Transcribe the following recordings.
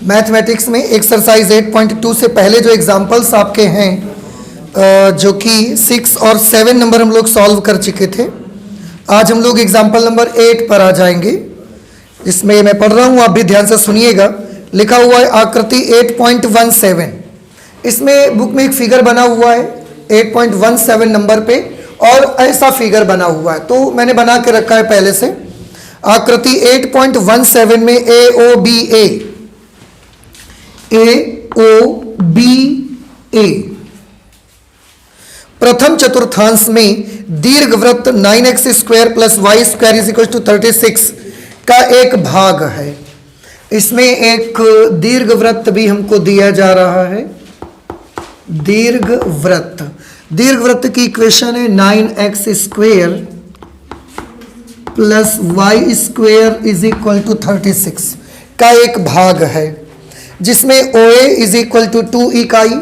Mathematics में exercise 8.2 से पहले जो एग्जाम्पल्स आपके हैं जो कि 6 और 7 नंबर हम लोग सॉल्व कर चुके थे। आज हम लोग एग्जाम्पल नंबर 8 पर आ जाएंगे। इसमें मैं पढ़ रहा हूँ, आप भी ध्यान से सुनिएगा। लिखा हुआ है आकृति 8.17। इसमें बुक में एक फिगर बना हुआ है 8.17 नंबर पे, और ऐसा फिगर बना हुआ है तो मैंने बना के रखा है पहले से। आकृति 8.17 में AOBA प्रथम चतुर्थांश में दीर्घवृत्त 9x² + y² 36 का एक भाग है। इसमें एक दीर्घवृत्त भी हमको दिया जा रहा है। दीर्घवृत्त की इक्वेशन है 9x² + y² 36 का एक भाग है, जिसमें OA 2 इकाई,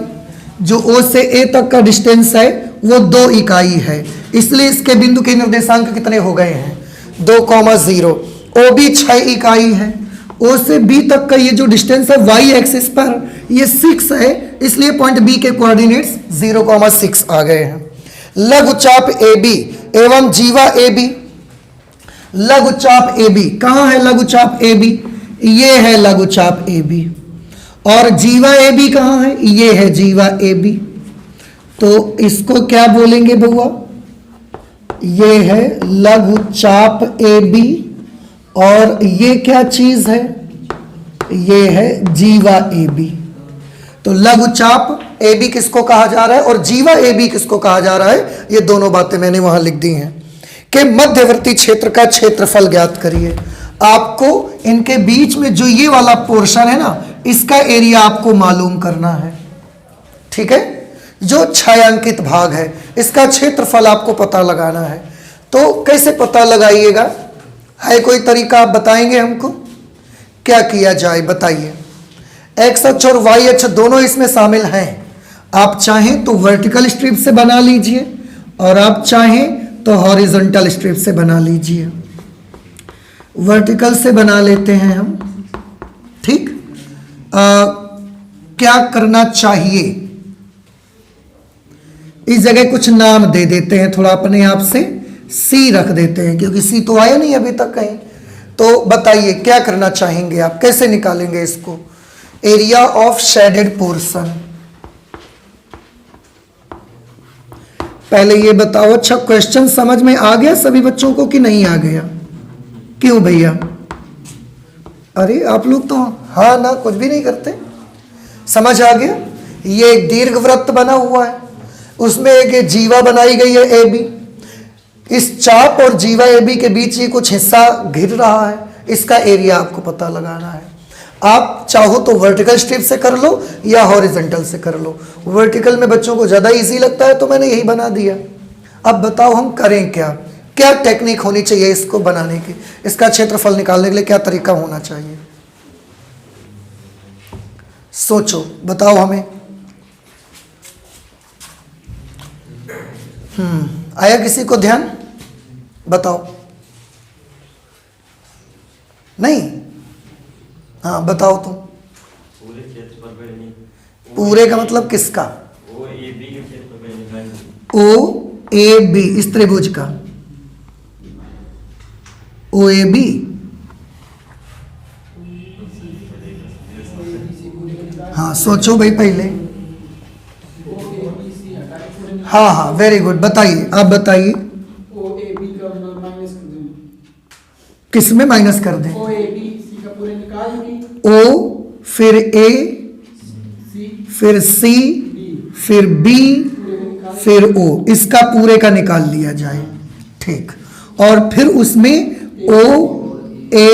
जो O से A तक का डिस्टेंस है वो 2 इकाई है, इसलिए इसके बिंदु के निर्देशांक कितने हो गए हैं 2,0। OB 6 इकाई है, O से B तक का ये जो डिस्टेंस है y एक्सिस पर ये 6 है, इसलिए पॉइंट B के कोऑर्डिनेट्स 0,6 आ गए हैं। लघुचाप AB एवं जीवा AB। लघुचाप AB कहाँ है? लघुचाप AB ये है लघुचाप AB, और जीवा AB कहाँ है? ये है जीवा AB। तो इसको क्या बोलेंगे बउआ? ये है लघुचाप AB, और ये क्या चीज है? ये है जीवा AB। तो लघुचाप AB किसको कहा जा रहा है और जीवा AB किसको कहा जा रहा है, ये दोनों बातें मैंने वहां लिख दी हैं। कि मध्यवर्ती क्षेत्र का क्षेत्रफल ज्ञात करिए। आपको इनके बीच में जो ये वाला पोर्शन है ना, इसका एरिया आपको मालूम करना है, ठीक है। जो छायांकित भाग है इसका क्षेत्रफल आपको पता लगाना है। तो कैसे पता लगाइएगा? है कोई तरीका आप बताएंगे हमको? क्या किया जाए बताइए। एक्स अक्ष और वाई अक्ष दोनों इसमें शामिल हैं। आप चाहें तो वर्टिकल स्ट्रिप से बना लीजिए, और आप चाहें तो हॉरिजॉन्टल स्ट्रिप से बना लीजिए। वर्टिकल से बना लेते हैं हम, ठीक। क्या करना चाहिए? इस जगह कुछ नाम दे देते हैं, थोड़ा अपने आप से सी रख देते हैं, क्योंकि सी तो आया नहीं अभी तक कहीं। तो बताइए क्या करना चाहेंगे आप, कैसे निकालेंगे इसको? Area of shaded portion. पहले ये बताओ, अच्छा क्वेश्चन समझ में आ गया सभी बच्चों को कि नहीं आ गया? क्यों भैया? अरे आप लोग तो हाँ ना कुछ भी नहीं करते। समझ आ गया? ये एक दीर्घवृत्त बना हुआ है, उसमें एक जीवा बनाई गई है AB। इस चाप और जीवा AB के बीच ये कुछ हिस्सा घिर रहा है, इसका एरिया आपको पता लगाना है। आप चाहो तो वर्टिकल स्ट्रिप से कर लो या हॉरिजॉन्टल से कर लो। वर्टिकल में बच्चों को ज़्यादा इजी लगता है तो मैंने यही बना दिया। अब बताओ हम करें क्या? क्या टेक्निक होनी चाहिए इसको बनाने की? इसका क्षेत्रफल निकालने के लिए क्या तरीका होना चाहिए? सोचो, बताओ हमें। आया किसी को ध्यान? बताओ। नहीं? हाँ बताओ तुम। पूरे क्षेत्रफल पे नहीं। पूरे का मतलब किसका? OAB के क्षेत्रफल। OAB इस त्रिभुज का OAB। हाँ सोचो भाई पहले। हाँ हाँ वेरी गुड, बताइए आप बताइए। किस में माइनस कर दें? O फिर A फिर C फिर B फिर O, इसका पूरे का निकाल लिया जाए, ठीक। और फिर उसमें O A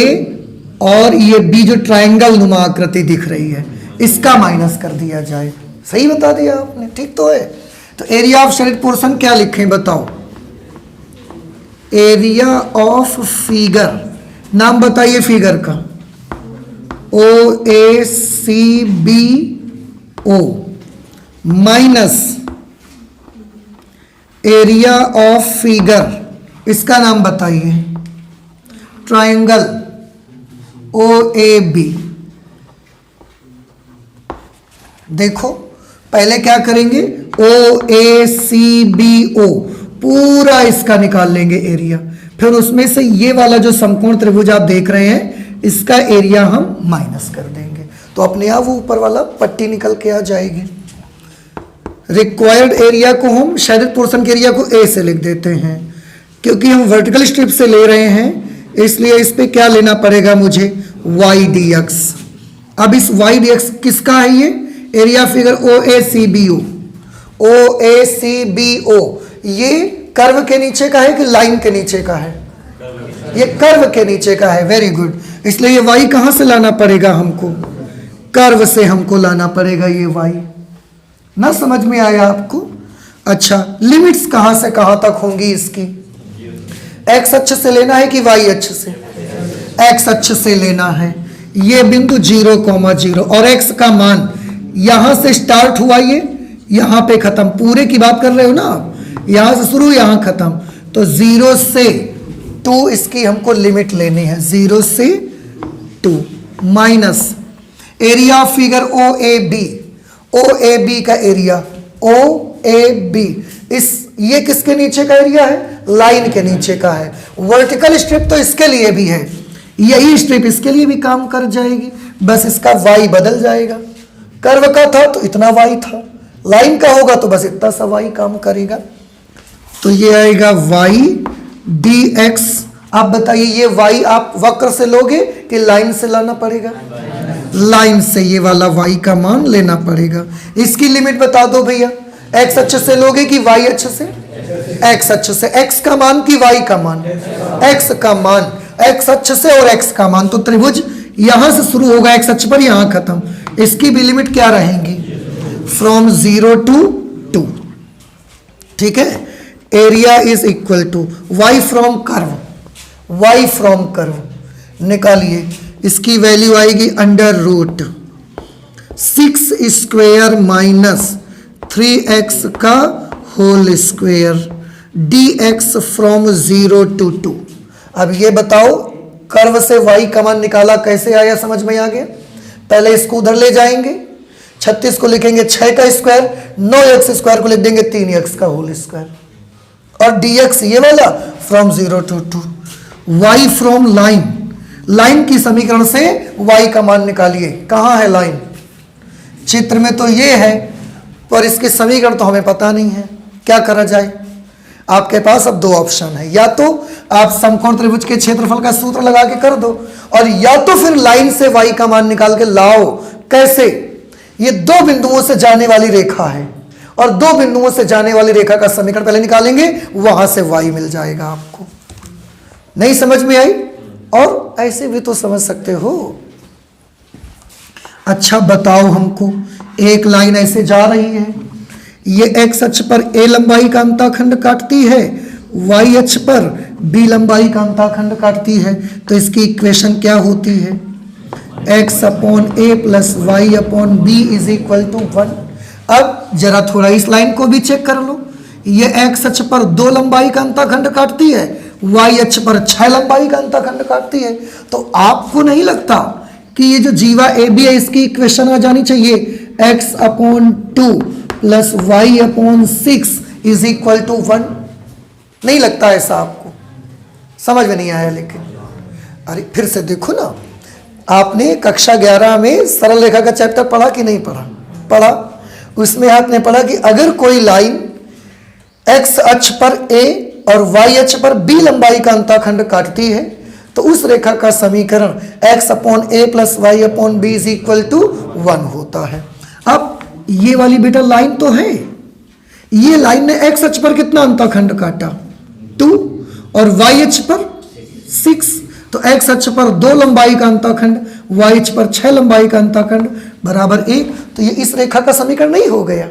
और ये B जो ट्रायंगल नुमा आकृति दिख रही है, इसका माइनस कर दिया जाए। सही बता दिया आपने, ठीक तो है। तो एरिया ऑफ शेडेड पोर्शन क्या लिखें बताओ? एरिया ऑफ फिगर, नाम बताइए फिगर का। OACBO minus area of figure, इसका नाम बताइए। ट्रायंगल OAB देखो पहले क्या करेंगे, ओ ए सी बी ओ पूरा इसका निकाल लेंगे एरिया, फिर उसमें से ये वाला जो समकोण त्रिभुज आप देख रहे हैं इसका एरिया हम माइनस कर देंगे, तो अपने आप वो ऊपर वाला पट्टी निकल के आ जाएगी। रिक्वायर्ड एरिया को हम शेडेड पोर्शन के एरिया को ए से लिख देते हैं, क्योंकि हम वर्टिकल स्ट्रिप से ले रहे हैं इसलिए इस पे क्या लेना पड़ेगा मुझे, वाई डी एक्स। अब इस वाई डी एक्स किसका है, ये एरिया फिगर ओ ए सी बी ओ, ओ ए सी बी ओ ये कर्व के नीचे का है कि लाइन के नीचे का है, ये कर्व के नीचे का है, वेरी गुड। इसलिए ये वाई कहां से लाना पड़ेगा हमको, कर्व से हमको लाना पड़ेगा ये वाई। ना समझ में आया आपको? अच्छा, लिमिट्स कहां से कहां तक होंगी इसकी, एक्स अक्ष से लेना है कि वाई अक्ष से, एक्स अक्ष से लेना है। ये बिंदु 0,0 और एक्स का मान यहां से स्टार्ट हुआ, ये यहां पे खत्म, पूरे की बात कर रहे हो ना आप, यहां से शुरू यहां खत्म, तो 0 से 2 इसकी हमको लिमिट लेनी है, 0 से 2 minus area figure O A B, O A B का एरिया, ओ ए बी इस ये किसके नीचे का एरिया है, लाइन के नीचे का है। वर्टिकल स्ट्रिप तो इसके लिए भी है, यही स्ट्रिप इसके लिए भी काम कर जाएगी, बस इसका वाई बदल जाएगा। कर्व का था तो इतना वाई था, लाइन का होगा तो बस इतना सा वाई काम करेगा, तो ये आएगा वाई डी एक्स। आप बताइए ये वाई आप वक्र से लोगे कि लाइन से लाना पड़ेगा, लाइन से ये वाला y का मान लेना पड़ेगा। इसकी लिमिट बता दो भैया, x अक्ष से लोगे कि y अक्ष से, x अक्ष से, x का मान कि y का मान, x का मान, x अक्ष से और x का मान, तो त्रिभुज यहां से शुरू होगा x अक्ष पर, यहां खत्म, इसकी भी लिमिट क्या रहेंगी, फ्रॉम 0 to 2, ठीक है। Area is equal to y from curve, y from curve निकालिए, इसकी वैल्यू आएगी √6 स्क्वायर माइनस 3x का whole square dx from 0 to 2। अब ये बताओ कर्व से y का मान निकाला, कैसे आया, समझ में आ गया? पहले इसको उधर ले जाएंगे, 36 को लिखेंगे 6 का स्क्वायर, 9x स्क्वायर को लिख देंगे 3x का होल स्क्वायर, और dx ये वाला from 0 to 2। y from line, line की समीकरण से y का मान निकालिए, कहां है लाइन, चित्र में तो ये है पर इसके समीकरण तो हमें पता नहीं है, क्या करा जाए? आपके पास अब 2 ऑप्शन है, या तो आप समकोण त्रिभुज के क्षेत्रफल का सूत्र लगा के कर दो, और या तो फिर लाइन से y का मान निकाल के लाओ। कैसे? ये 2 बिंदुओं से जाने वाली रेखा है, और 2 बिंदुओं से जाने वाली रेखा का समीकरण पहले निकालेंगे, वहां से y मिल जाएगा आपको। नहीं समझ में आई? और ऐसे भी तो समझ सकते हो। अच्छा बताओ हमको, एक लाइन ऐसे जा रही है, ये x अक्ष पर a लंबाई का अंतःखंड काटती है, y अक्ष पर b लंबाई का अंतःखंड काटती है, तो इसकी इक्वेशन क्या होती है, x upon a plus y upon b is equal to 1। अब जरा थोड़ा इस लाइन को भी चेक कर लो, ये x अक्ष पर 2 लंबाई का अंतःखंड काटती है, y अक्ष पर 6 लंबाई का अंतःखंड काटती है, तो आपको नहीं लगता कि ये जो जीवा ए बी है इसकी इक्वेशन आ जानी चाहिए, x upon 2 plus y upon 6 is equal to 1? नहीं लगता ऐसा आपको? समझ में नहीं आया? लेकिन अरे फिर से देखो ना, आपने कक्षा 11 में सरल रेखा का चैप्टर पढ़ा कि नहीं पढ़ा? पढ़ा। उसमें आपने पढ़ा कि अगर कोई लाइन x अक्ष पर a और y अक्ष पर b लंबाई का अंतःखंड काटती है, तो उस रेखा का समीकरण x upon a plus y upon b is equal to 1 होता है। अब ये वाली बेटा लाइन तो है, ये लाइन ने x अक्ष पर कितना अंतःखंड काटा, 2, और y अक्ष पर 6, तो x अक्ष पर 2 लंबाई का अंतःखंड, y अक्ष पर 6 लंबाई का अंतःखंड बराबर 1, तो ये इस रेखा का समीकरण नहीं हो गया?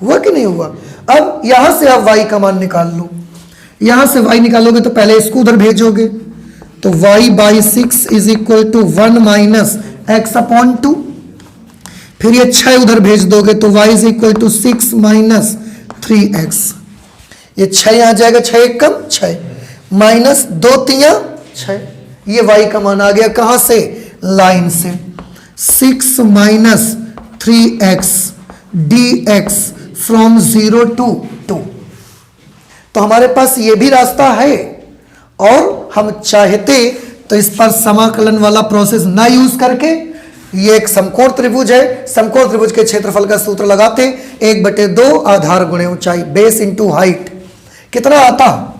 हुआ कि नहीं हुआ? अब यहां से आप y का मान निकाल लो, यहां से y निकालोगे तो पहले इसको उधर भेजोगे, तो y by 6 is equal to 1 minus x upon 2, फिर ये 6 उधर भेज दोगे तो y is equal to 6 minus 3x, ये 6 यहां जाएगा, 6 एक कम 6 माइनस 2 3 6, ये y का मान आ गया कहां से, लाइन से। 6 minus 3x dx from 0 to 2। तो हमारे पास ये भी रास्ता है, और हम चाहते तो इस पर समाकलन वाला प्रोसेस ना यूज करके, ये एक समकोण त्रिभुज है, समकोण त्रिभुज के क्षेत्रफल का सूत्र लगाते 1/2 आधार गुणे ऊंचाई, बेस इंटू हाइट। कितना आता?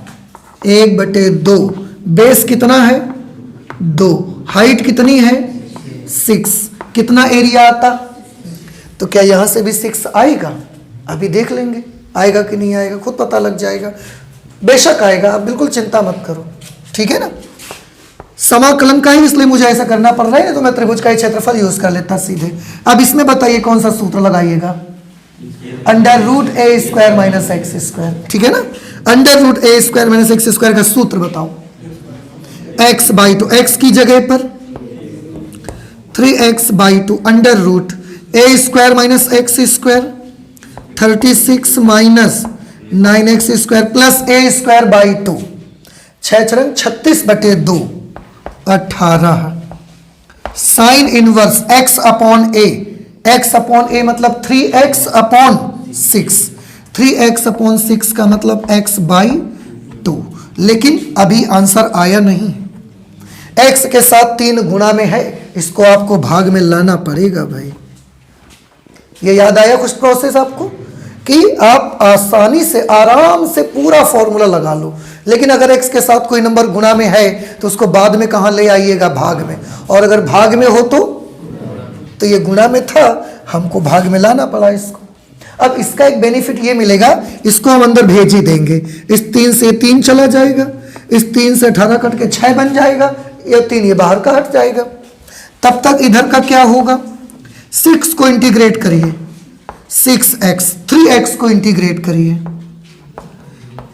1/2। बेस कितना है? 2। हाइट कितनी है? 6। कितना एरिया आता? तो क्या यहां से भी 6 आएगा? अभी देख लेंगे आएगा कि नहीं आएगा, खुद पता लग जाएगा। बेशक आएगा, आप बिल्कुल चिंता मत करो, ठीक है ना। समाकलन का ही इसलिए मुझे ऐसा करना पड़ रहा है, तो मैं त्रिभुज का ही क्षेत्रफल यूज कर लेता सीधे। अब इसमें बताइए कौन सा सूत्र लगाइएगा? √a² माइनस x², ठीक है ना। √a² माइनस x² का सूत्र बताओ। x/2, x की जगह पर 3x/2 √a² minus x², 36 minus 9x² plus a²/2, 6×4 36/2 18। Sine inverse x/a मतलब 3x/6, 3x/6 का मतलब x/2। लेकिन अभी आंसर आया नहीं, x के साथ 3 गुणा में है, इसको आपको भाग में लाना पड़ेगा भाई। ये याद आया कुछ प्रोसेस आपको कि आप आसानी से आराम से पूरा फॉर्मूला लगा लो, लेकिन अगर x के साथ कोई नंबर गुणा में है तो उसको बाद में कहाँ ले आइएगा? भाग में। और अगर भाग में हो तो ये गुणा में था, हमको भाग में लाना पड़ा इसको। अब इसका एक बेनिफिट ये मिलेगा, इसको हम अंदर भेज ही देंगे। इस 3 से 3 चला जाएगा, इस 3 से 18 कट के 6 बन जाएगा, ये 3 ये बाहर का हट जाएगा। तब तक इधर का क्या होगा? 6 को इंटीग्रेट करिए, 6x, 3x को इंटीग्रेट करिए,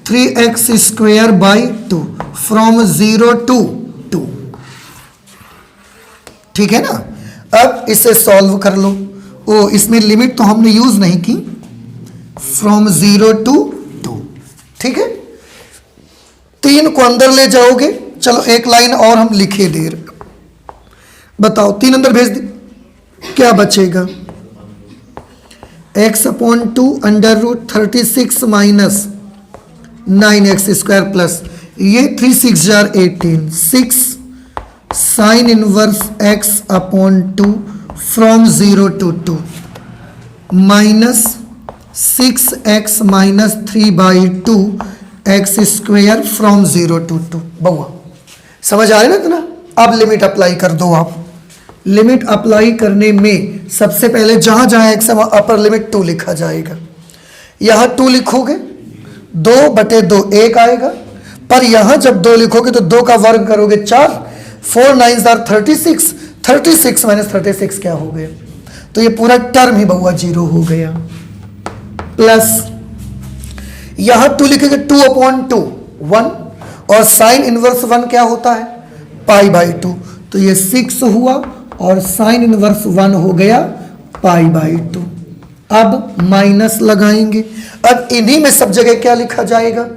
3x² 2 फ्रॉम 0 to 2, ठीक है ना। अब इसे सॉल्व कर लो। ओ, इसमें लिमिट तो हमने यूज नहीं की, फ्रॉम 0 to 2, ठीक है। 3 को अंदर ले जाओगे, चलो एक लाइन और हम लिखे देर, बताओ 3 अंदर भेज दे, क्या बचेगा? x/2 √36 माइनस 9x² प्लस ये 3 6 18, 6 sine inverse x/2 from 0 to 2 minus 6x minus 3/2 x² from 0 to 2। बउआ समझ आ रहे ना इतना? अब लिमिट अप्लाई कर दो आप। लिमिट अप्लाई करने में सबसे पहले जहां जहां x अपर लिमिट 2 लिखा जाएगा, यहां 2 लिखोगे 2/2 1 आएगा, पर यहां जब 2 लिखोगे तो 2 का वर्ग करोगे 4, 4 9 36, 36 माइनस 36 क्या हो गया? तो ये पूरा टर्म ही बउआ 0 हो गया। प्लस यहां 2 लिखेंगे 2/2 1, और साइन इनवर्स 1 क्या होता है? π/2, तो ये 6 हुआ और साइन इनवर्स 1 हो गया π/2। अब माइनस लगाएंगे, अब इन्हीं में सब जगह क्या लिखा जाएगा?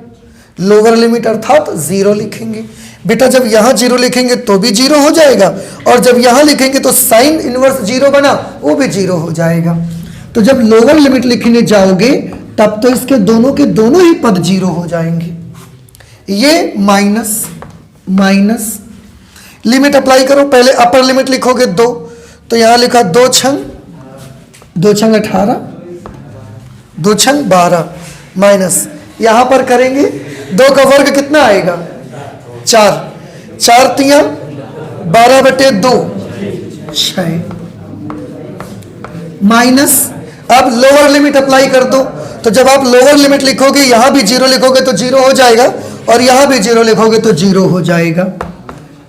लोअर लिमिट अर्थात 0 लिखेंगे। बेटा जब यहां 0 लिखेंगे तो भी 0 हो जाएगा, और जब यहां लिखेंगे तो साइन इनवर्स 0 बना वो भी 0 हो जाएगा। तो जब लोअर लिमिट लिखने जाओगे तब तो इसके दोनों के दोनों ही पद 0 हो जाएंगे। ये माइनस माइनस, लिमिट अप्लाई करो। पहले अपर लिमिट लिखोगे 2, तो यहां लिखा 2 छंग 18, 2 छंग 12, माइनस यहां पर करेंगे 2 का वर्ग कितना आएगा? 4, 4 3 12/2 6, माइनस। अब लोअर लिमिट अप्लाई कर दो, तो जब आप लोअर लिमिट लिखोगे यहां भी 0 लिखोगे तो 0 हो जाएगा, और यहां भी 0 लिखोगे तो 0 हो जाएगा।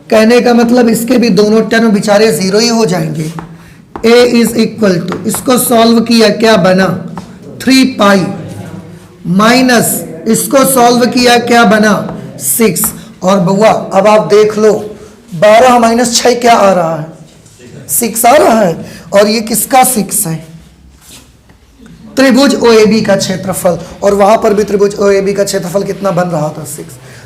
कहने का मतलब इसके भी दोनों टर्म बेचारे 0 ही हो जाएंगे। a इज इक्वल टू, इसको सॉल्व किया क्या बना? 3π, माइनस इसको सॉल्व किया क्या बना? 6। और बउआ अब आप देख लो 12 माइनस 6 क्या आ रहा है? 6 आ रहा है, और ये किसका 6 है? त्रिभुज OAB का क्षेत्रफल, और वहां पर भी त्रिभुज OAB का क्षेत्रफल कितना बन रहा था? 6।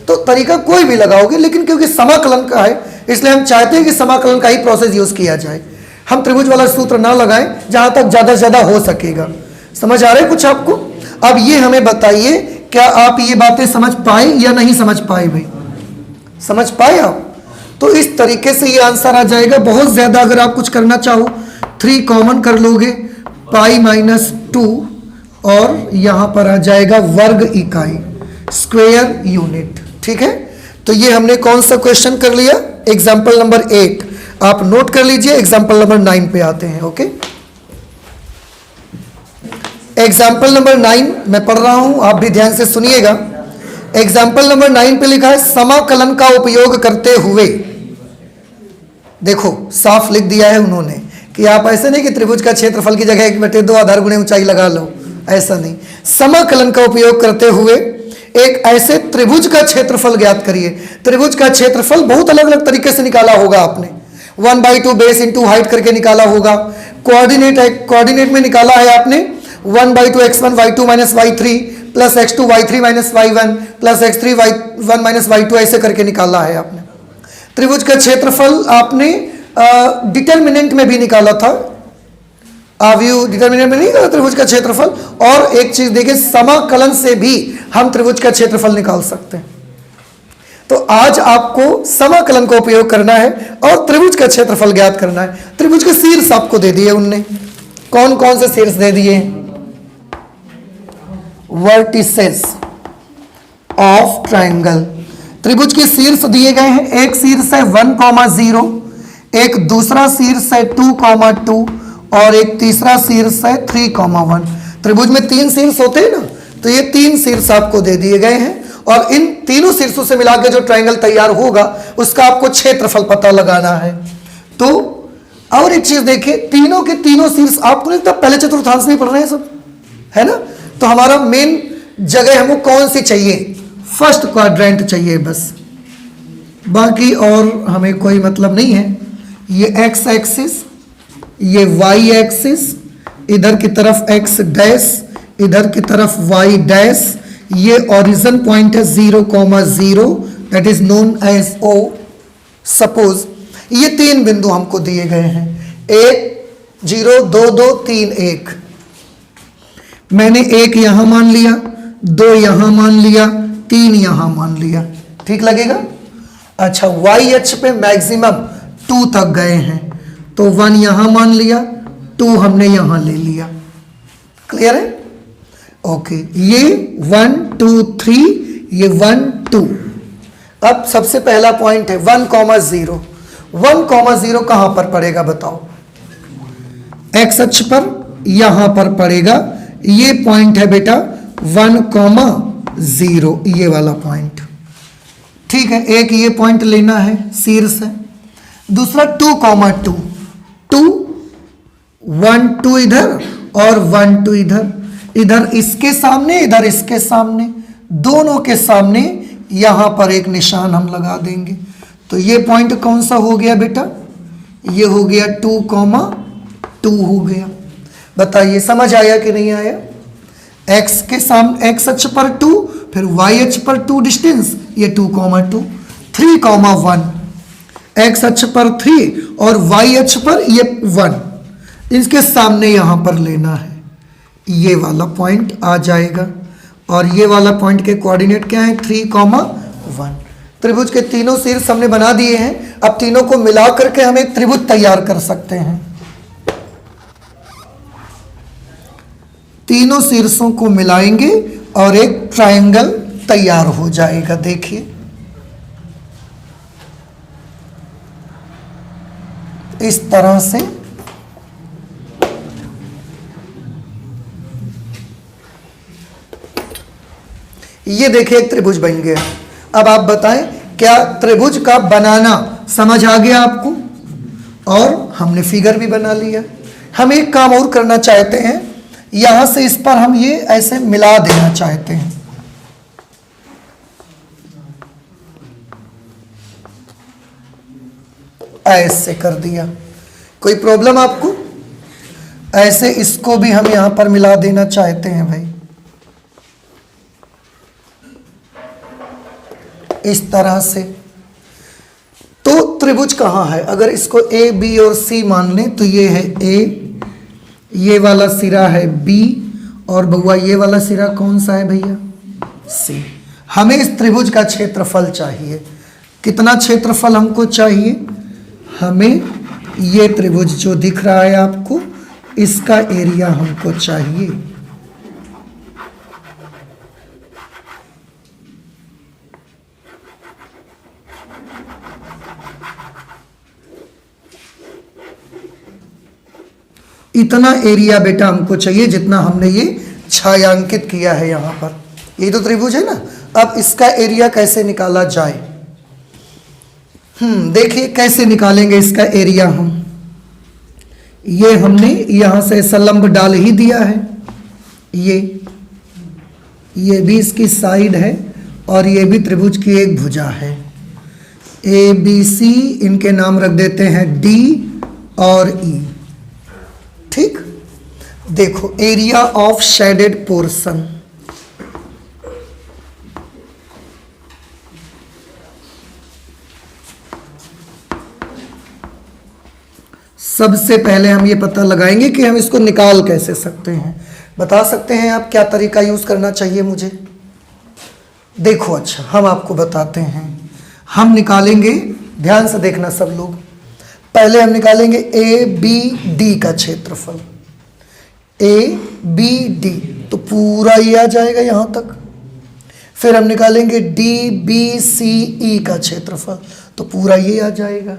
तो तरीका कोई भी लगाओगे, लेकिन क्योंकि समाकलन का है इसलिए हम चाहते हैं कि समाकलन का ही प्रोसेस यूज किया जाए। हम त्रिभुज वाला सूत्र ना लगाएं, जहां तक ज्यादा से ज्यादा हो सकेगा। समझ आ रहा है कुछ आपको? अब ये हमें बताइए, क्या आप ये बातें समझ पाए या नहीं समझ पाए भाई? समझ पाए आप? तो इस तरीके से ये आंसर आ जाएगा। बहुत ज्यादा अगर आप कुछ करना चाहो 3 कॉमन कर लोगे, पाई माइनस 2, और यहां पर आ जाएगा वर्ग इकाई, स्क्वायर यूनिट। ठीक है, तो ये हमने कौन सा क्वेश्चन कर लिया? Example number 8। आप नोट कर लीजिए, एग्जाम्पल नंबर 9 पे आते हैं। ओके, एग्जाम्पल नंबर 9 मैं पढ़ रहा हूं, आप भी ध्यान से सुनिएगा। एग्जाम्पल नंबर 9 पे लिखा है समाकलन का उपयोग करते हुए। देखो साफ लिख दिया है उन्होंने कि आप ऐसे नहीं कि त्रिभुज का क्षेत्रफल की जगह 1/2 आधार गुणे ऊंचाई लगा लो, ऐसा नहीं। समाकलन का उपयोग करते हुए एक ऐसे त्रिभुज का क्षेत्रफल ज्ञात करिए। त्रिभुज का क्षेत्रफल बहुत अलग अलग तरीके से निकाला होगा आपने। 1/2 बेस इंटू हाइट करके निकाला होगा। कोऑर्डिनेट में निकाला है आपने 1/2 x1 y2 minus y3 plus x2 y3 minus y1 plus x3 y1 minus y2, ऐसे करके निकाला है आपने। त्रिभुज का क्षेत्रफल आपने डिटर्मिनेंट में भी निकाला था, डिटर्मिनेंट में नहीं निकाला त्रिभुज का क्षेत्रफल। और एक चीज देखिए, समाकलन से भी हम त्रिभुज का क्षेत्रफल निकाल सकते हैं। तो आज आपको समाकलन का उपयोग करना है और त्रिभुज का क्षेत्रफल ज्ञात करना है। त्रिभुज के शीर्ष आपको दे दिए उनने। कौन कौन से शीर्ष दे दिए? Vertices of triangle. त्रिभुज के शीर्ष दिए गए हैं। एक शीर्ष है 1,0, एक दूसरा शीर्ष है 2,2 और एक तीसरा शीर्ष है 3,1। त्रिभुज में 3 शीर्ष होते हैं ना, तो ये 3 शीर्ष आपको दे दिए गए हैं और इन तीनों शीर्षों से मिलाकर जो ट्रायंगल तैयार होगा उसका आपको क्षेत्रफल पता लगाना है। तो और एक चीज देखिए, तीनों के तीनों शीर्ष आपको लगता है पहले चतुर्थांश में पढ़ रहे हैं सब, है ना? तो हमारा मेन जगह हमको कौन सी चाहिए? फर्स्ट क्वाड्रेंट चाहिए बस, बाकी और हमें कोई मतलब नहीं है। ये एक्स एक्सिस, ये वाई एक्सिस, इधर की तरफ एक्स डैश, इधर की तरफ वाई डैश। ये ओरिजिन पॉइंट है 0,0, that is known as O. Suppose ये 3 बिंदु हमको दिए गए हैं, 1 0 2 2 3 1। मैंने 1 यहां मान लिया, 2 यहां मान लिया, 3 यहां मान लिया। ठीक लगेगा? अच्छा, वाई अक्ष पे मैक्सिमम 2 तक गए हैं, तो 1 यहां मान लिया, 2 हमने यहां ले लिया। क्लियर है? ओके, ये 1 2 3, ये 1 2। अब सबसे पहला पॉइंट है 1,0। 1,0 कहां पर पड़ेगा बताओ? एक्स अक्ष पर, यहां पर पड़ेगा। ये पॉइंट है बेटा 1,0, ये वाला पॉइंट। ठीक है, एक ये पॉइंट लेना है, शीर्ष है। दूसरा 2,2, 2 1 2 इधर और 1 2 इधर, इधर इसके सामने, इधर इसके सामने, दोनों के सामने यहां पर एक निशान हम लगा देंगे। तो ये पॉइंट कौन सा हो गया बेटा? ये हो गया 2,2 हो गया। बताइए समझ आया कि नहीं आया? एक्स के सामने, एक्स अक्ष पर 2, फिर वाई अक्ष पर 2 डिस्टेंस, ये 2,2, 3,1, एक्स अक्ष पर 3 और वाई अक्ष पर ये 1, इसके सामने यहां पर लेना है। ये वाला पॉइंट आ जाएगा और ये वाला पॉइंट के कोऑर्डिनेट क्या है? 3,1। त्रिभुज के तीनों शीर्ष हमने बना दिए हैं। अब तीनों को मिला करके हम एक त्रिभुज तैयार कर सकते हैं। तीनों शीर्षों को मिलाएंगे और एक ट्रायंगल तैयार हो जाएगा। देखिए इस तरह से ये देखिए एक त्रिभुज बन गया। अब आप बताएं, क्या त्रिभुज का बनाना समझ आ गया आपको? और हमने फिगर भी बना लिया। हम एक काम और करना चाहते हैं, यहां से इस पर हम ये ऐसे मिला देना चाहते हैं। ऐसे कर दिया, कोई प्रॉब्लम आपको? ऐसे इसको भी हम यहां पर मिला देना चाहते हैं भाई, इस तरह से। तो त्रिभुज कहाँ है? अगर इसको ए बी और सी मान लें तो ये है ए, ये वाला सिरा है बी, और बउआ ये वाला सिरा कौन सा है भैया? सी। हमें इस त्रिभुज का क्षेत्रफल चाहिए। कितना क्षेत्रफल हमको चाहिए? हमें ये त्रिभुज जो दिख रहा है आपको, इसका एरिया हमको चाहिए। इतना एरिया बेटा हमको चाहिए जितना हमने ये छायांकित किया है यहां पर। ये तो त्रिभुज है ना। अब इसका एरिया कैसे निकाला जाए? देखिए कैसे निकालेंगे इसका एरिया हम। ये हमने यहां से संलंब डाल ही दिया है। ये भी इसकी साइड है और ये भी त्रिभुज की एक भुजा है। ए बी सी इनके नाम रख देते हैं डी और ई। ठीक, देखो एरिया ऑफ शेडेड पोर्शन। सबसे पहले हम ये पता लगाएंगे कि हम इसको निकाल कैसे सकते हैं। बता सकते हैं आप क्या तरीका यूज करना चाहिए मुझे? देखो अच्छा हम आपको बताते हैं। हम निकालेंगे, ध्यान से देखना सब लोग। पहले हम निकालेंगे ए बी डी का क्षेत्रफल। ए बी डी तो पूरा ये आ जाएगा यहां तक। फिर हम निकालेंगे डी बी सी ई का क्षेत्रफल, तो पूरा ये आ जाएगा।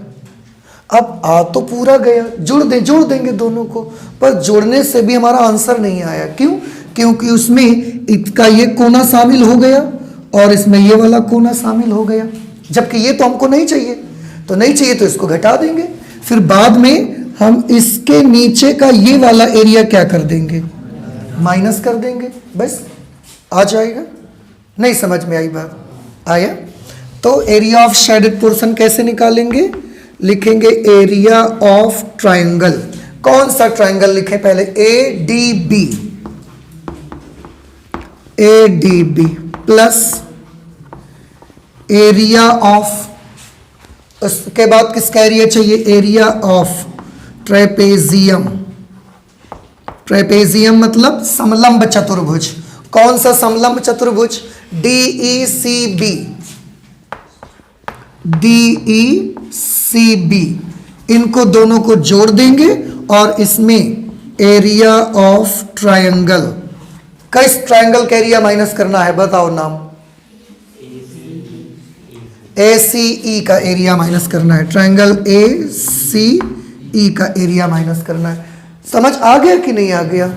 अब आ तो पूरा गया, जोड़ देंगे दोनों को, पर जोड़ने से भी हमारा आंसर नहीं आया। क्यों? क्योंकि उसमें इसका ये कोना शामिल हो गया और इसमें ये वाला कोना शामिल हो गया, जबकि ये तो हमको नहीं चाहिए। तो नहीं चाहिए तो इसको घटा देंगे। फिर बाद में हम इसके नीचे का ये वाला एरिया क्या कर देंगे? माइनस कर देंगे, बस आ जाएगा। नहीं समझ में आई बात? आया? तो एरिया ऑफ शेडेड पोर्शन कैसे निकालेंगे? लिखेंगे एरिया ऑफ ट्रायंगल। कौन सा ट्रायंगल लिखें पहले? A D B. A D B plus area of, उसके बाद किसका एरिया चाहिए? Area of trapezium. ट्रेपेजियम मतलब समलंब चतुर्भुज। कौन सा समलंब चतुर्भुज? D E C B. D E C B, इनको दोनों को जोड़ देंगे और इसमें एरिया ऑफ ट्रायंगल। किस ट्रायंगल का एरिया माइनस करना है? बताओ नाम। ए सी ई का एरिया माइनस करना है। ट्रायंगल ए सी ई का एरिया माइनस करना है। समझ आ गया कि नहीं आ गया?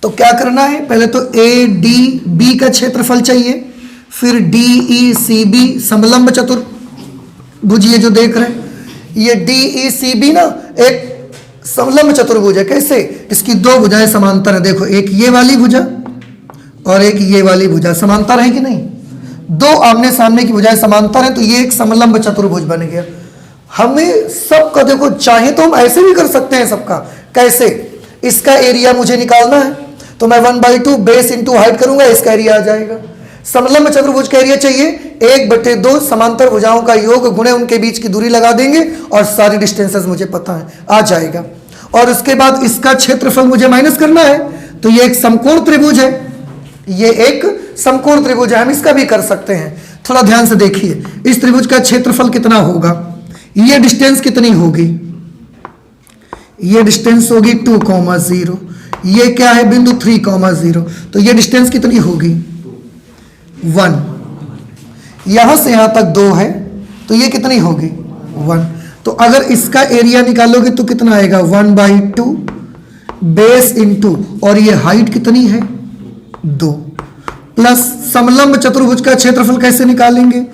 तो क्या करना है? पहले तो ए डी बी का क्षेत्रफल चाहिए, फिर डी ई सी बी समलंब चतुर्भुज। ये जो देख रहे हैं ये डी ई सी बी ना एक समलंब चतुर्भुज है। कैसे? इसकी दो भुजाएं समांतर है। देखो एक ये वाली भुजा और एक ये वाली भुजा समांतर है कि नहीं? दो आमने सामने की भुजाएं समांतर हैं, तो ये एक समलंब चतुर्भुज बन गया। हमें सबका देखो, चाहे तो हम ऐसे भी कर सकते हैं सबका। कैसे? इसका एरिया मुझे निकालना है तो मैं 1/2 बेस इंटू हाइट करूंगा, इसका एरिया आ जाएगा। समलंब चतुर्भुज का एरिया चाहिए 1/2 समांतर भुजाओं का योग गुणे उनके बीच की दूरी लगा देंगे और सारी डिस्टेंसेस मुझे पता है, आ जाएगा। और उसके बाद इसका क्षेत्रफल मुझे माइनस करना है, तो ये एक समकोण त्रिभुज है। ये एक समकोण त्रिभुज है, हम इसका भी कर सकते हैं। थोड़ा ध्यान से देखिए, इस त्रिभुज का क्षेत्रफल कितना होगा? ये डिस्टेंस कितनी होगी? ये डिस्टेंस होगी 2,0। ये क्या है? बिंदु 3,0। तो ये डिस्टेंस कितनी होगी? 1। यहां से यहां तक 2 है, तो ये कितनी होगी? 1। तो अगर इसका एरिया निकालोगे तो कितना आएगा? 1/2 बेस इंटू, और ये हाइट कितनी है? 2 प्लस समलंब चतुर्भुज का क्षेत्रफल कैसे निकालेंगे?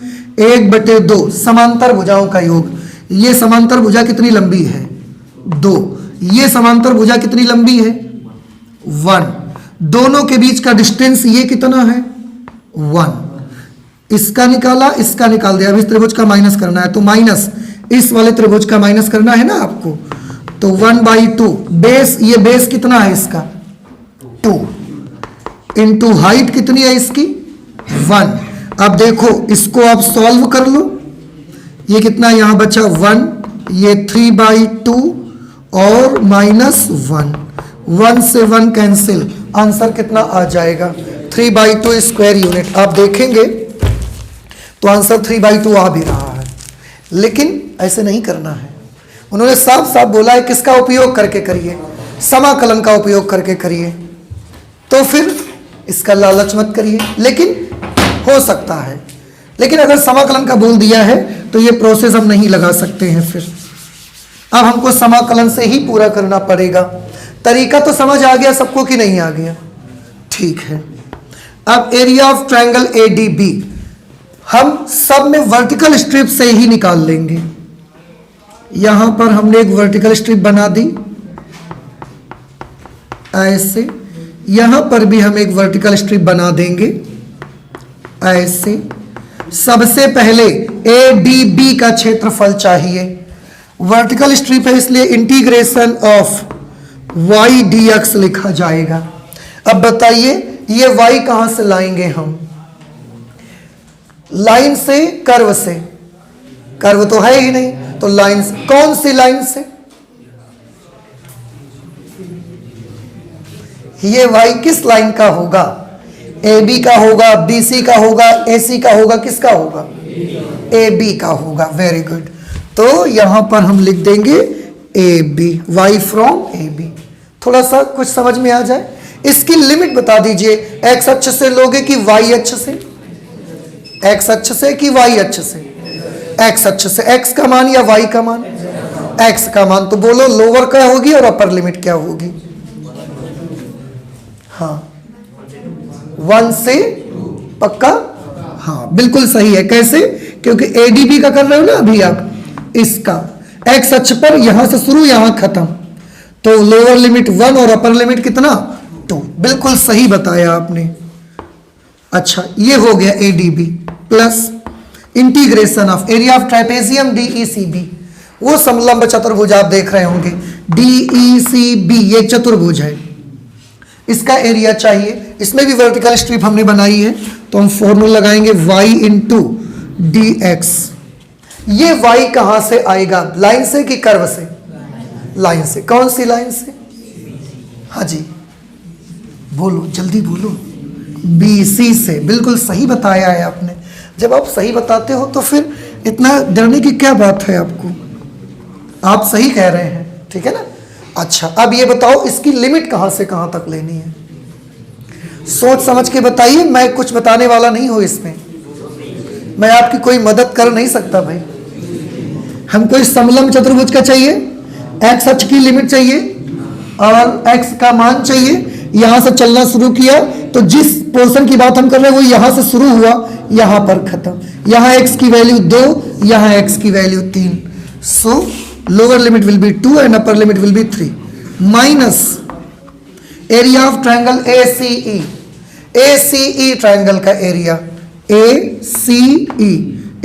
1/2 समांतर भुजाओं का योग। ये समांतर भुजा कितनी लंबी है? 2। ये समांतर भुजा कितनी लंबी है? 1। दोनों के बीच का डिस्टेंस ये कितना है? 1। इसका निकाला, इसका निकाल दिया। अब इस त्रिभुज का माइनस करना है, तो माइनस इस वाले त्रिभुज का माइनस करना है ना आपको। तो 1/2 बेस, ये बेस कितना है इसका? 2 इंटू हाइट कितनी है इसकी? 1। अब देखो इसको आप सॉल्व कर लो। ये कितना यहाँ बचा 1, ये 3/2 और -1, 1 से 1 कैंसिल, आंसर कितना आ जाएगा 3/2 स्क्वायर यूनिट। आप देखेंगे तो आंसर 3/2 आ भी रहा है, लेकिन ऐसे नहीं करना है। उन्होंने साफ साफ बोला है किसका उपयोग करके करिए, समाकलन का उपयोग करके करिए। तो फिर इसका लालच मत करिए, लेकिन हो सकता है, लेकिन अगर समाकलन का बोल दिया है तो ये प्रोसेस हम नहीं लगा सकते हैं। फिर अब हमको समाकलन से ही पूरा करना पड़ेगा। तरीका तो समझ आ गया सबको कि नहीं आ गया? ठीक है। अब एरिया ऑफ ट्रायंगल ADB हम सब में वर्टिकल स्ट्रिप से ही निकाल लेंगे। यहां पर हमने एक वर्टिकल स्ट्रिप बना दी ऐसे, यहां पर भी हम एक वर्टिकल स्ट्रिप बना देंगे ऐसे। सबसे पहले ADB का क्षेत्रफल चाहिए। वर्टिकल स्ट्रिप है इसलिए इंटीग्रेशन ऑफ y dx लिखा जाएगा। अब बताइए ये y कहां से लाएंगे हम? लाइन से, कर्व से? कर्व तो है ही नहीं, तो लाइन से। कौन सी लाइन से? ये y किस लाइन का होगा? AB का होगा, BC का होगा, AC का होगा, किसका होगा? AB का होगा। Very good. तो यहां पर हम लिख देंगे AB, y फ्रॉम AB। थोड़ा सा कुछ समझ में आ जाए, इसकी लिमिट बता दीजिए। x अक्ष से लोगे कि y अक्ष से? x अक्ष से कि y अक्ष से? x अक्ष से। x का मान या y का मान? x का मान। तो बोलो लोअर क्या होगी और अपर लिमिट क्या होगी? हाँ 1 से पक्का? हाँ बिल्कुल सही है। कैसे? क्योंकि ADB का कर रहे हो ना अभी आप, इसका x अक्ष पर यहां से शुरू यहां खत्म, तो लोअर लिमिट 1 और अपर लिमिट कितना? 2। बिल्कुल सही बताया आपने। अच्छा ये हो गया ADB plus integration of area of trapezium DECB। वो समलंब चतुर्भुज आप देख रहे होंगे DECB, ये चतुर्भुज है, इसका एरिया चाहिए। इसमें भी वर्टिकल स्ट्रिप हमने बनाई है, तो हम फॉर्मूला लगाएंगे y इंटू dx। ये y कहां से आएगा? लाइन से कि कर्व से? लाइन से। कौन सी लाइन से? हाँ जी बोलो, जल्दी बोलो। BC से। बिल्कुल सही बताया है आपने। जब आप सही बताते हो तो फिर इतना डरने की क्या बात है आपको? आप सही कह रहे हैं, ठीक है ना? अच्छा अब ये बताओ इसकी लिमिट कहां से कहां तक लेनी है? सोच समझ के बताइए, मैं कुछ बताने वाला नहीं हूं इसमें, मैं आपकी कोई मदद कर नहीं सकता भाई। हमको इस समलंब चतुर्भुज का चाहिए, x अक्ष की लिमिट चाहिए और x का मान चाहिए। यहां से चलना शुरू किया तो जिस पोर्शन की बात हम कर रहे हैं वो यहां से शुरू हुआ, यहां पर खत्म। यहां x की वैल्यू 2, यहां x की value 3। So lower limit will be 2 and upper limit will be 3 minus area of triangle ACE। ACE triangle का एरिया, ACE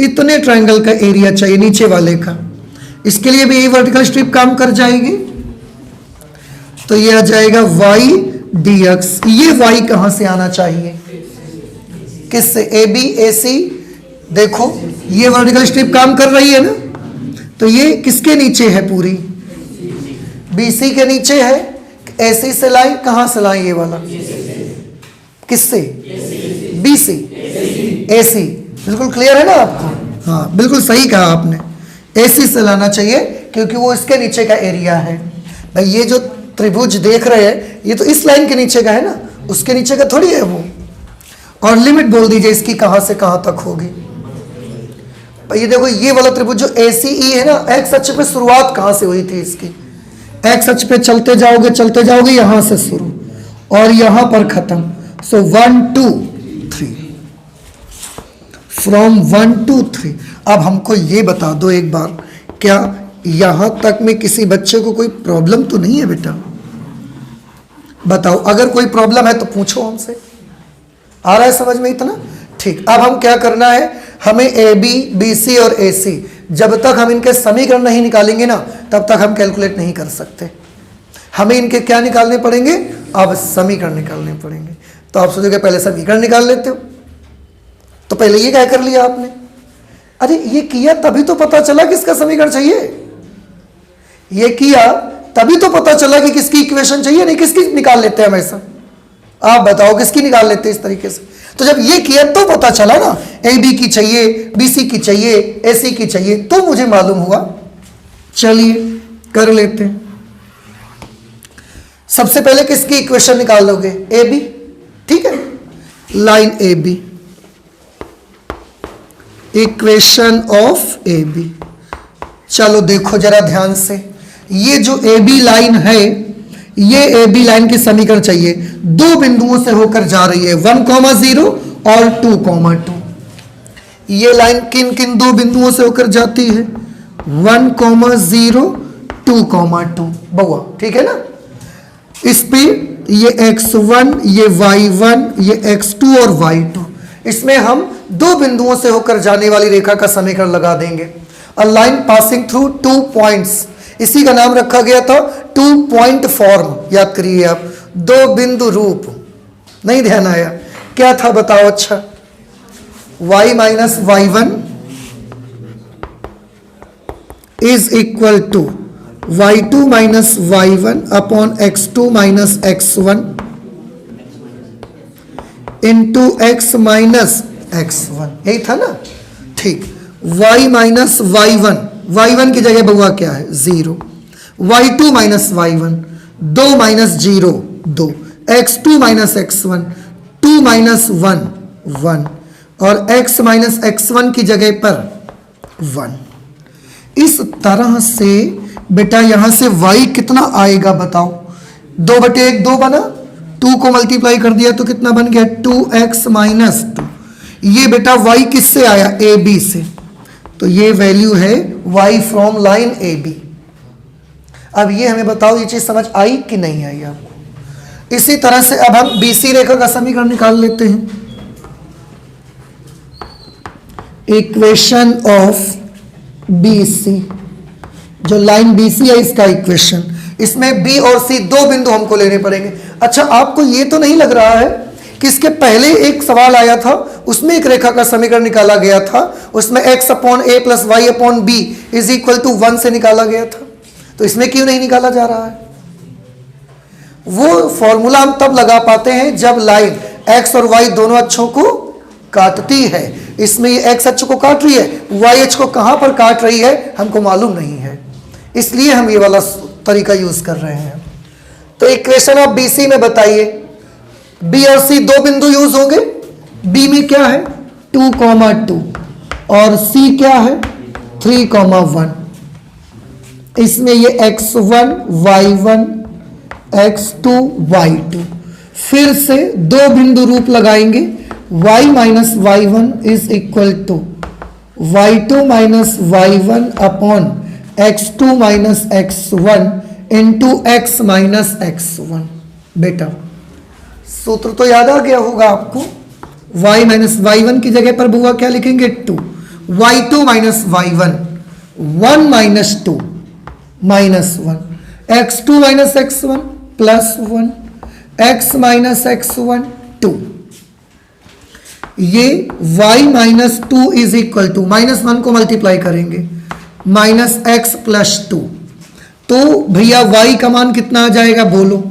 इतने ट्रायंगल का एरिया चाहिए नीचे वाले का। इसके लिए भी यही वर्टिकल स्ट्रिप काम कर जाएगी। तो ये आ जाएगा y dx। ये y कहां से आना चाहिए? किससे? AB AC। देखो ये वर्टिकल स्ट्रिप काम कर रही है ना, तो ये किसके नीचे है? पूरी BC के नीचे है। AC से लाई, कहां से लाई? ये वाला किससे? BC AC। बिल्कुल क्लियर है ना आपको? हाँ बिल्कुल सही कहा आपने, AC से लाना चाहिए क्योंकि वो इसके नीचे का एरिया है। भाई ये जो त्रिभुज देख रहे हैं ये तो इस लाइन के नीचे का है ना, उसके नीचे का थोड़ी है वो। और लिमिट बोल दीजिए इसकी कहां से कहां तक होगी। ये देखो ये वाला त्रिभुज जो ACE है ना, x अक्ष पे शुरुआत कहां से हुई थी इसकी? x अक्ष पे चलते जाओगे यहां से शुरू और यहां पर खत्म। सो 1 2 3, फ्रॉम 1 2 3। अब हमको ये बता दो एक बार, क्या यहां तक में किसी बच्चे को कोई प्रॉब्लम तो नहीं है बेटा? बताओ, अगर कोई प्रॉब्लम है तो पूछो हमसे। आ रहा है समझ में इतना? ठीक। अब हम क्या करना है, हमें AB BC और AC जब तक हम इनके समीकरण नहीं निकालेंगे ना तब तक हम कैलकुलेट नहीं कर सकते। हमें इनके क्या निकालने पड़ेंगे? अब समीकरण निकालने पड़ेंगे। तो आप सोचोगे पहले समीकरण निकाल लेते हो, तो पहले ये क्या कर लिया आपने? अरे ये किया तभी तो पता चला किसका समीकरण चाहिए, ये किया तभी तो पता चला कि किसकी इक्वेशन चाहिए, नहीं किसकी निकाल लेते हैं हमेशा। आप बताओ किसकी निकाल लेते हैं इस तरीके से। तो जब ये किया तो पता चला ना, ए बी की चाहिए, बी सी की चाहिए, ए सी की चाहिए, तो मुझे मालूम हुआ। चलिए कर लेते हैं। सबसे पहले किसकी इक्वेशन निकाल लोगे, ए बी, ठीक है। Line A B, equation of A B. चलो देखो जरा ध्यान से, ये जो ए बी लाइन है, ये ए बी लाइन की समीकरण चाहिए, दो बिंदुओं से होकर जा रही है, 1,0 और 2,2। ये लाइन किन किन दो बिंदुओं से होकर जाती है, 1,0 2,2 बउआ, ठीक है ना। इस पे ये x1, ये y1, ये x2 और y2, इसमें हम दो बिंदुओं से होकर जाने वाली रेखा का समीकरण लगा देंगे। A line passing through 2 points, इसी का नाम रखा गया था 2 पॉइंट फॉर्म। याद करिए आप, दो बिंदु रूप। नहीं ध्यान आया, क्या था बताओ। अच्छा, y minus y1 is equal to y2 minus y1 upon x2 minus x1 into x minus x1, यही था ना, ठीक। y माइनस y1 की जगह बउआ क्या है, 0। y2 minus y1, 2 minus 0 2, x2 minus x1, 2 minus 1 1, और x माइनस x1 की जगह पर 1। इस तरह से बेटा यहां से y कितना आएगा बताओ, 2/1 2 बना, 2 को मल्टीप्लाई कर दिया तो कितना बन गया, 2x माइनस 2। ये बेटा y किससे आया, ए बी से, तो ये वैल्यू है y from line A B. अब ये हमें बताओ, ये चीज समझ आई कि नहीं आई आपको। इसी तरह से अब हम BC रेखा का समीकरण निकाल लेते हैं। इक्वेशन ऑफ BC, जो लाइन BC है इसका इक्वेशन, इसमें B और C दो बिंदु हमको लेने पड़ेंगे। अच्छा, आपको ये तो नहीं लग रहा है कि इसके पहले एक सवाल आया था, उसमें एक रेखा का समीकरण निकाला गया था, उसमें x upon a plus y upon b is equal to 1 से निकाला गया था, तो इसमें क्यों नहीं निकाला जा रहा है। वो फॉर्मूला हम तब लगा पाते हैं जब लाइन x और y दोनों अक्षों को काटती है। इसमें ये x अक्ष को काट रही है, y अक्ष को कहां पर काट रही है हमको मालूम नहीं है, इसलिए हम ये वाला तरीका यूज कर रहे हैं। तो इक्वेशन ऑफ BC में बताइए, B और C दो बिंदु यूज होंगे। B में क्या है 2,2 और C क्या है 3,1। इसमें ये x1 y1 x2 y2, फिर से दो बिंदु रूप लगाएंगे, y minus y1 is equal to y2 minus y1 upon x2 minus x1 into x minus x1। बेटा सूत्र तो याद आ गया होगा आपको, y माइनस y1 की जगह पर बुआ क्या लिखेंगे 2, y2 minus y1 1 minus 2 minus 1, x2 minus x1 plus 1, x minus x1 2। ये y minus 2 is equal to -1 को मल्टीप्लाई करेंगे माइनस x प्लस 2, तो भैया y का मान कितना आ जाएगा बोलो,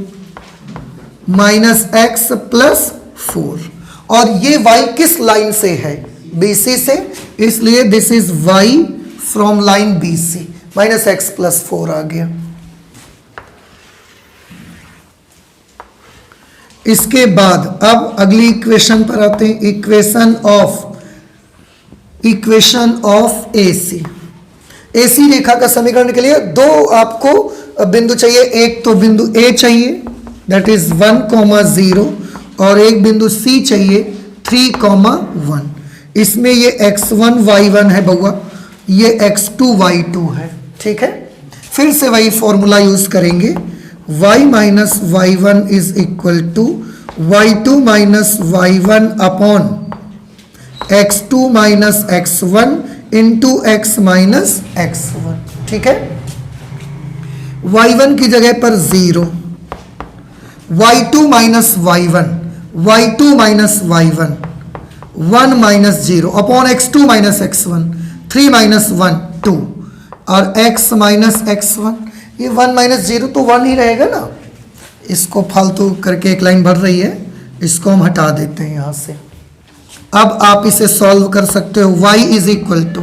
माइनस एक्स प्लस 4। और ये y किस लाइन से है, BC से, इसलिए this is y from line BC, minus x plus 4 आ गया। इसके बाद अब अगली इक्वेशन पर आते हैं, इक्वेशन ऑफ AC रेखा का समीकरण के लिए दो आपको बिंदु चाहिए, एक तो बिंदु A चाहिए दैट इज 1,0 और एक बिंदु C चाहिए 3,1। इसमें ये x1 y1 है बउआ, ये x2 y2 है, ठीक है। फिर से वही फॉर्मूला यूज करेंगे, y minus y1 is equal to y2 minus y1 upon x2 minus x1 into x minus x1, ठीक है। y1 की जगह पर 0, y2 minus y1, y2 minus y1 1 minus 0 upon x2 minus x1, 3 minus 1 2 और x minus x1, ये 1 minus 0 तो 1 ही रहेगा ना। इसको फालतू करके एक लाइन बढ़ रही है, इसको हम हटा देते हैं यहाँ से। अब आप इसे सॉल्व कर सकते हो। y is equal to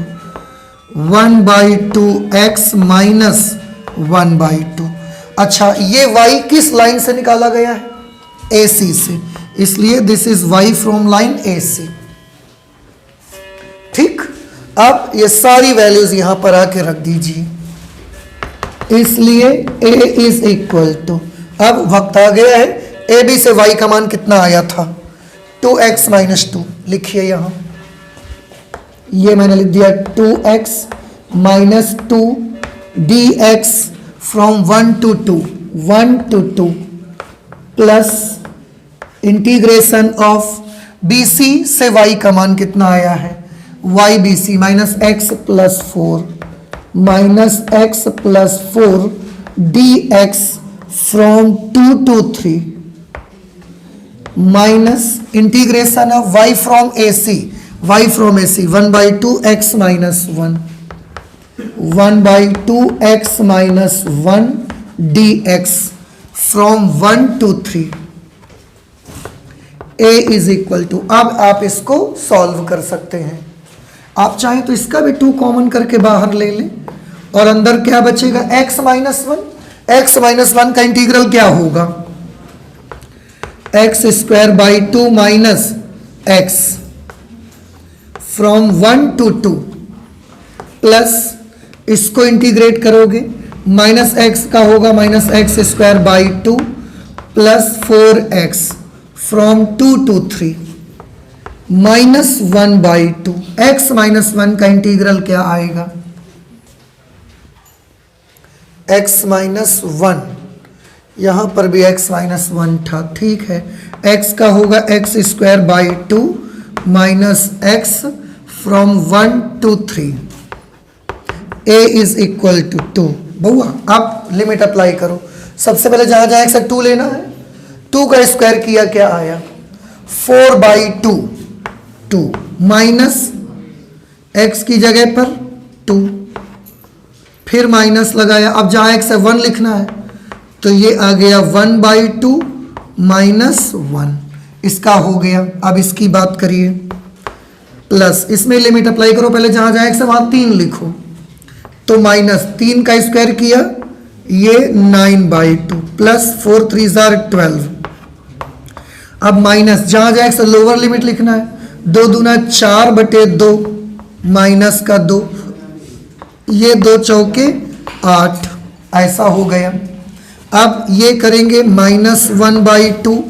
1/2 x minus 1/2। अच्छा, ये y किस लाइन से निकाला गया है? AC से, इसलिए this is y from line AC। ठीक, अब ये सारी वैल्यूज यहां पर आके रख दीजिए, इसलिए a इज इक्वल टू, अब वक्त आ गया है, AB से y का मान कितना आया था? 2x माइनस 2, लिखिए यहां, ये मैंने लिख दिया 2x minus 2 dx from 1 to 2 plus integration of BC से y का मान कितना आया है? YBC minus x plus 4 dx from 2 to 3 minus integration of y from AC 1/2 x minus 1 1/2 x minus 1 dx from 1 to 3। a is equal to, अब आप इसको solve कर सकते हैं। आप चाहें तो इसका भी 2 कॉमन करके बाहर ले लें और अंदर क्या बचेगा? x minus 1। x माइनस 1 का इंटीग्रल क्या होगा? x² 2 minus x from 1 to 2 plus इसको इंटीग्रेट करोगे, माइनस x का होगा minus x² 2 plus 4x from 2 to 3 minus 1/2। x minus 1 का इंटीग्रल क्या आएगा? x माइनस 1, यहां पर भी x माइनस 1 था, ठीक है। x का होगा x² 2 minus x from 1 to 3। a is equal to 2। बउआ आप लिमिट अप्लाई करो, सबसे पहले जहां जहां x 2 लेना है, 2 का स्क्वायर किया क्या आया? 4/2 2 माइनस x की जगह पर 2, फिर माइनस लगाया। अब जहां x है 1 लिखना है, तो ये आ गया 1/2 माइनस 1, इसका हो गया। अब इसकी बात करिए, प्लस इसमें लिमिट अप्लाई करो, पहले जहां जहां x है वहां 3 लिखो, तो माइनस 3 का स्क्वायर किया, ये 9/2 प्लस 4 3 12। अब माइनस जहां जहां से लोअर लिमिट लिखना है, 2 दूना 4/2 माइनस का 2, ये 2 चौके 8, ऐसा हो गया। अब ये करेंगे माइनस 1/2,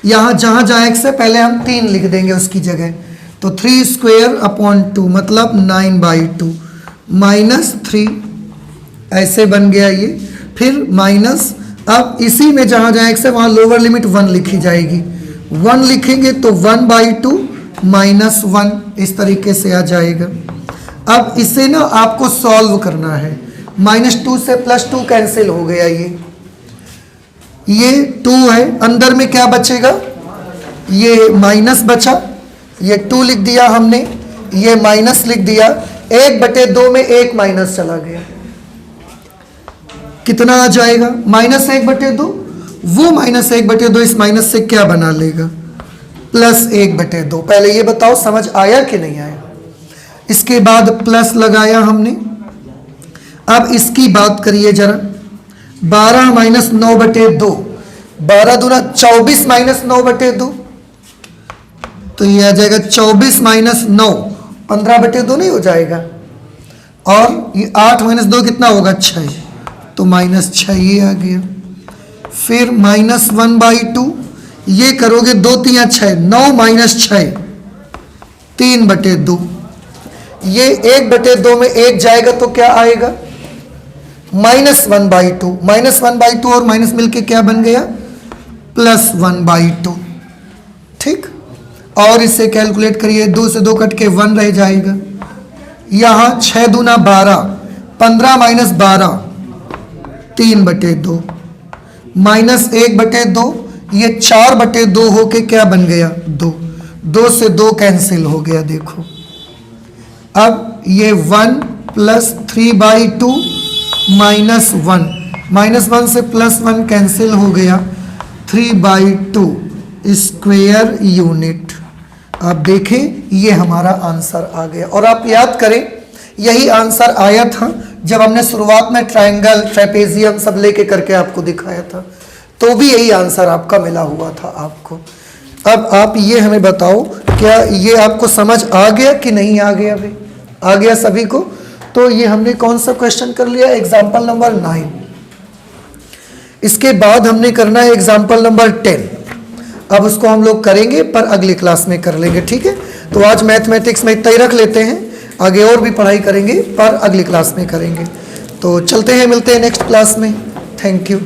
यहाँ जहां जहां x है पहले हम 3 लिख देंगे उसकी जगह, तो 3² 2 मतलब 9/2 माइनस 3, ऐसे बन गया ये। फिर माइनस, अब इसी में जहां जहां x है वहां लोअर लिमिट 1 लिखी जाएगी, 1 लिखेंगे तो 1/2 माइनस 1, इस तरीके से आ जाएगा। अब इसे ना आपको सॉल्व करना है, -2 से +2 कैंसिल हो गया, ये 2 है, अंदर में क्या बचेगा? ये माइनस बचा, ये 2 लिख दिया हमने, ये माइनस लिख दिया, 1/2 में 1 माइनस चला गया, कितना आ जाएगा? -1/2। वो -1/2 इस माइनस से क्या बना लेगा? +1/2। पहले ये बताओ समझ आया कि नहीं आया? इसके बाद प्लस लगाया हमने। अब इसकी बात करिए जरा, 12 माइनस 9/2, 12 दूना 24 माइनस 9/2, तो ये आ जाएगा 24 माइनस 9, 15/2 नहीं हो जाएगा? और ये 8 माइनस 2 कितना होगा? 6, तो -6 ये आ गया। फिर -1/2, ये करोगे 2 3 6, 9 माइनस 6 3/2, ये 1/2 में 1 जाएगा तो क्या आएगा? -1/2, -1/2 और माइनस मिलके क्या बन गया? +1/2। ठीक, और इसे कैलकुलेट करिए, 2 से 2 कट के 1 रह जाएगा। यहाँ 6 दूना 12, 15 माइनस 12 3/2, -1/2, ये 4/2 होके क्या बन गया? 2, 2 से 2 कैंसिल हो गया। देखो अब ये 1 प्लस 3/2 -1, -1 से +1 कैंसिल हो गया, 3/2 स्क्वायर यूनिट। आप देखें ये हमारा आंसर आ गया। और आप याद करें यही आंसर आया था जब हमने शुरुआत में ट्रायंगल, ट्रेपेजियम सब लेके करके आपको दिखाया था, तो भी यही आंसर आपका मिला हुआ था आपको। अब आप ये हमें बताओ, क्या ये आपको समझ आ गया कि नहीं आ गया? भाई आ गया सभी को? तो ये हमने कौन सा क्वेश्चन कर लिया? Example number 9। इसके बाद हमने करना है एग्जाम्पल नंबर 10। अब उसको हम लोग करेंगे पर अगली क्लास में कर लेंगे, ठीक है? तो आज मैथमेटिक्स में इतना ही रख लेते हैं, आगे और भी पढ़ाई करेंगे पर अगली क्लास में करेंगे। तो चलते हैं, मिलते हैं नेक्स्ट क्लास में। Thank you.